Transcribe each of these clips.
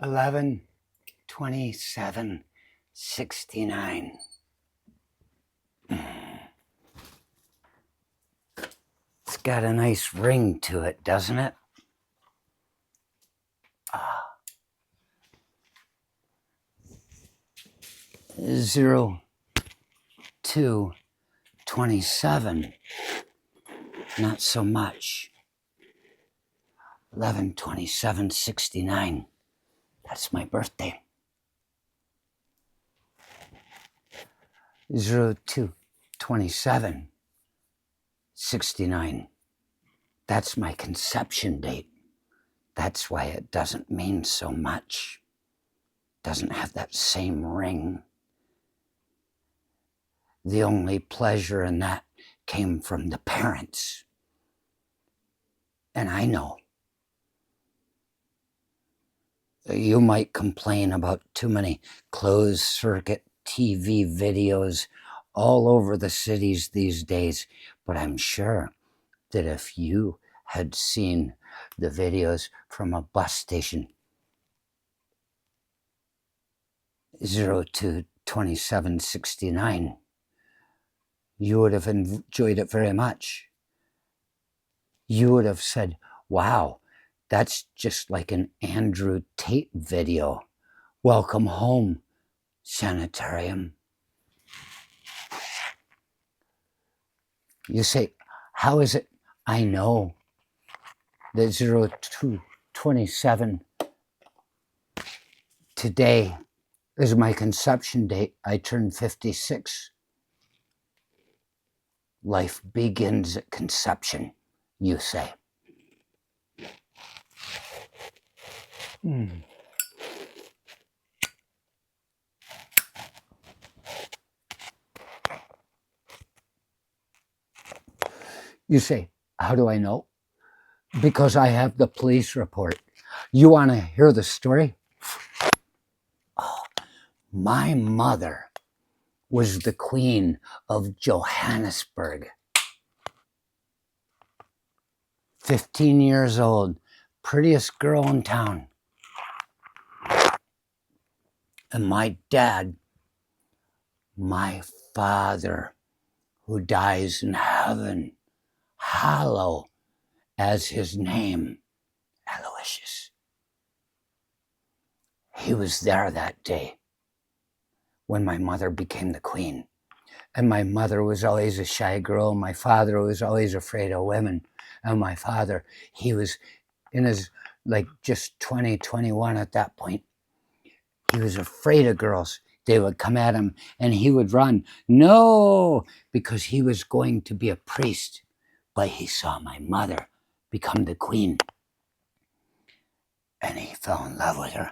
11/27/69. It's got a nice ring to it, doesn't it? 02/27. Not so much. 11/27/69. That's my birthday. 02/27/69. That's my conception date. That's why it doesn't mean so much. Doesn't have that same ring. The only pleasure in that came from the parents. And I know you might complain about too many closed circuit TV videos all over the cities these days, but I'm sure that if you had seen the videos from a bus station 02/27/69, you would have enjoyed it very much. You would have said, wow, that's just like an Andrew Tate video. Welcome home, sanitarium. You say, how is it I know that 02/27 today is my conception date? I turned 56. Life begins at conception, you say. You say, how do I know? Because I have the police report. You want to hear the story? Oh, my mother was the Queen of Johannesburg. 15 years old, prettiest girl in town. And my dad, my father, who dies in heaven, hallow as his name, Aloysius. He was there that day when my mother became the queen. And my mother was always a shy girl. My father was always afraid of women. And my father, he was in his, just 20, 21 at that point. He was afraid of girls. They would come at him and he would run. No, because he was going to be a priest. But he saw my mother become the queen. And he fell in love with her.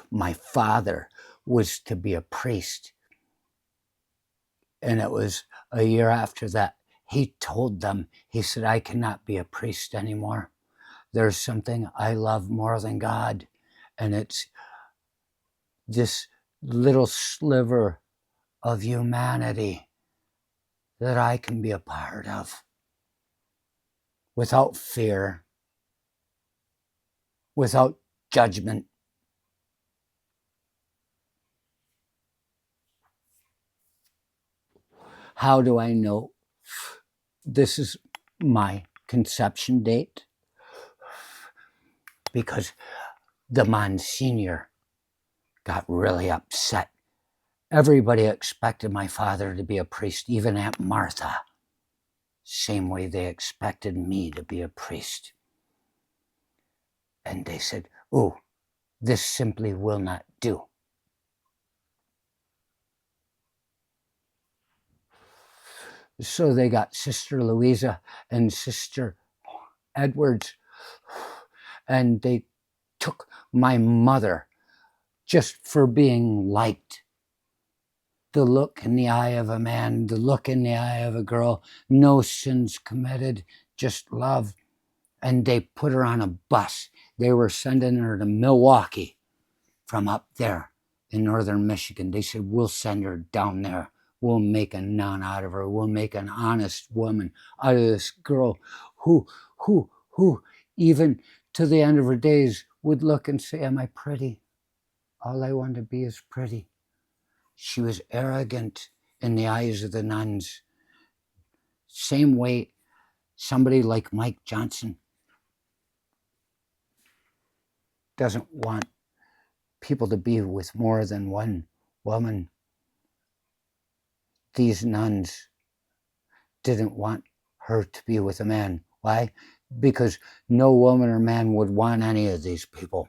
My father was to be a priest. And it was a year after that, he told them, he said, I cannot be a priest anymore. There's something I love more than God. And it's this little sliver of humanity that I can be a part of. Without fear. Without judgment. How do I know this is my conception date? Because the Monsignor got really upset. Everybody expected my father to be a priest, even Aunt Martha. Same way they expected me to be a priest. And they said, oh, this simply will not do. So they got Sister Louisa and Sister Edwards, and they took my mother just for being liked. The look in the eye of a man, the look in the eye of a girl, no sins committed, just love. And they put her on a bus. They were sending her to Milwaukee from up there in northern Michigan. They said, we'll send her down there. We'll make a nun out of her. We'll make an honest woman out of this girl who who even to the end of her days would look and say, am I pretty? All I want to be is pretty. She was arrogant in the eyes of the nuns. Same way somebody like Mike Johnson doesn't want people to be with more than one woman. These nuns didn't want her to be with a man. Why? Because no woman or man would want any of these people.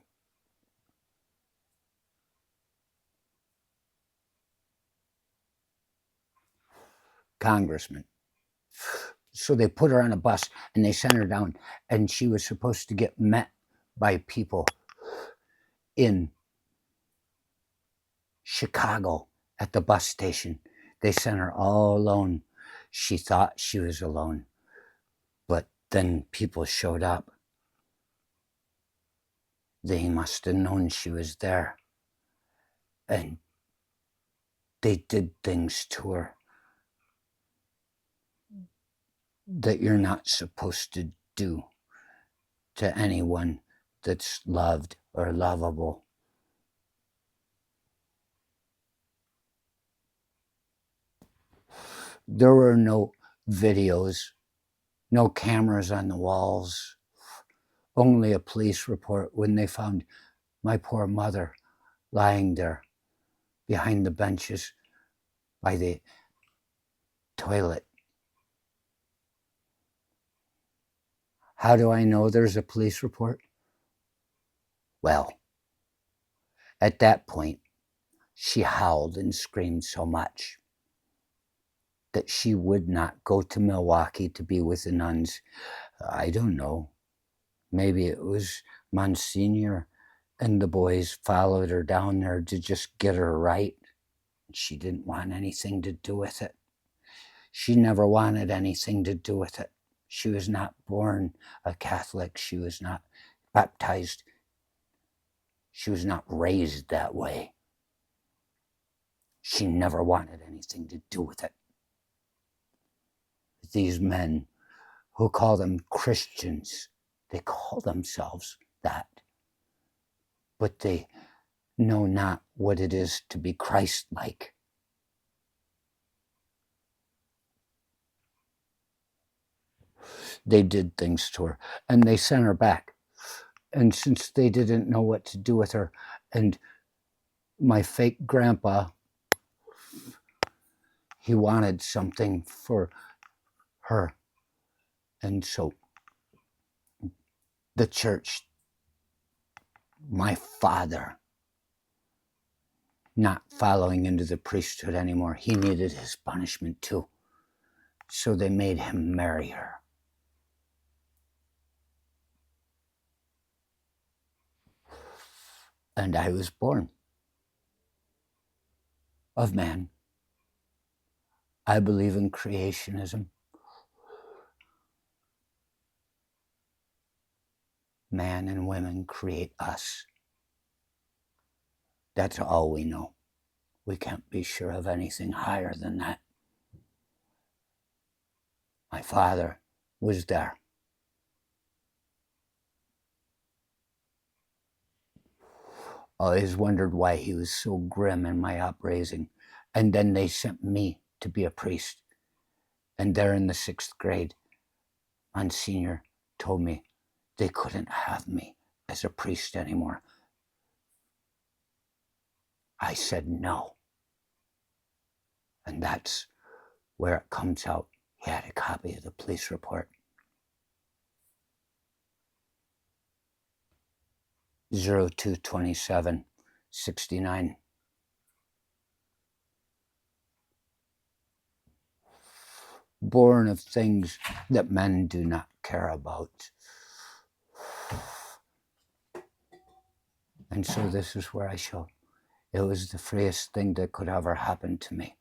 Congressman. So they put her on a bus and they sent her down, and she was supposed to get met by people in Chicago at the bus station. They sent her all alone. She thought she was alone, but then people showed up. They must have known she was there, and they did things to her that you're not supposed to do to anyone that's loved or lovable. There were no videos, no cameras on the walls, only a police report when they found my poor mother lying there behind the benches by the toilet. How do I know there's a police report? Well, at that point, she howled and screamed so much that she would not go to Milwaukee to be with the nuns. I don't know. Maybe it was Monsignor and the boys followed her down there to just get her right. She didn't want anything to do with it. She never wanted anything to do with it. She was not born a Catholic. She was not baptized. She was not raised that way. She never wanted anything to do with it. These men who call them Christians, they call themselves that, but they know not what it is to be Christ-like. They did things to her, and they sent her back. And since they didn't know what to do with her, and my fake grandpa, he wanted something for her. And so the church, my father, not following into the priesthood anymore, he needed his punishment too. So they made him marry her. And I was born of man. I believe in creationism. Man and women create us. That's all we know. We can't be sure of anything higher than that. My father was there. Always wondered why he was so grim in my upraising. And then they sent me to be a priest. And there in the 6th grade, Monsignor told me they couldn't have me as a priest anymore. I said no. And that's where it comes out. He had a copy of the police report. 02/27/69. Born of things that men do not care about. And so this is where I show it was the freest thing that could ever happen to me,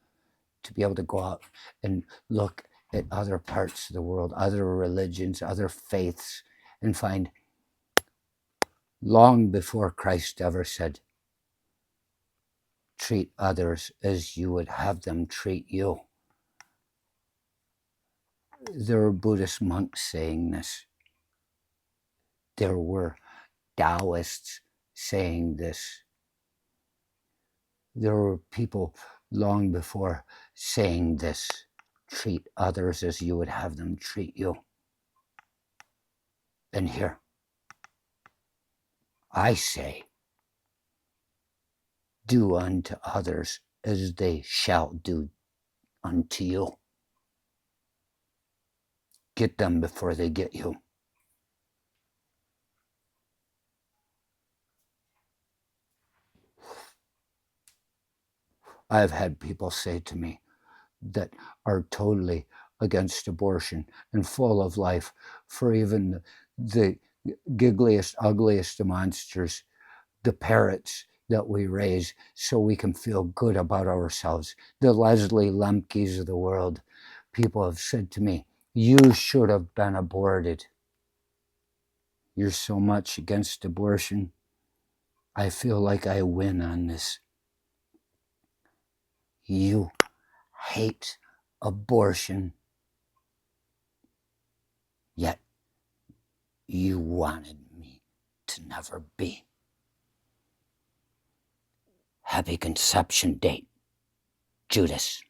to be able to go out and look at other parts of the world, other religions, other faiths, and find long before Christ ever said, treat others as you would have them treat you. There were Buddhist monks saying this. There were Taoists saying this. There were people long before saying this. Treat others as you would have them treat you. And here, I say, do unto others as they shall do unto you. Get them before they get you. I've had people say to me that are totally against abortion and full of life for even the giggliest, ugliest of monsters, the parrots that we raise so we can feel good about ourselves, the Leslie Lemkes of the world. People have said to me, you should have been aborted. You're so much against abortion. I feel like I win on this. You hate abortion, yet you wanted me to never be. Happy conception date, Judas.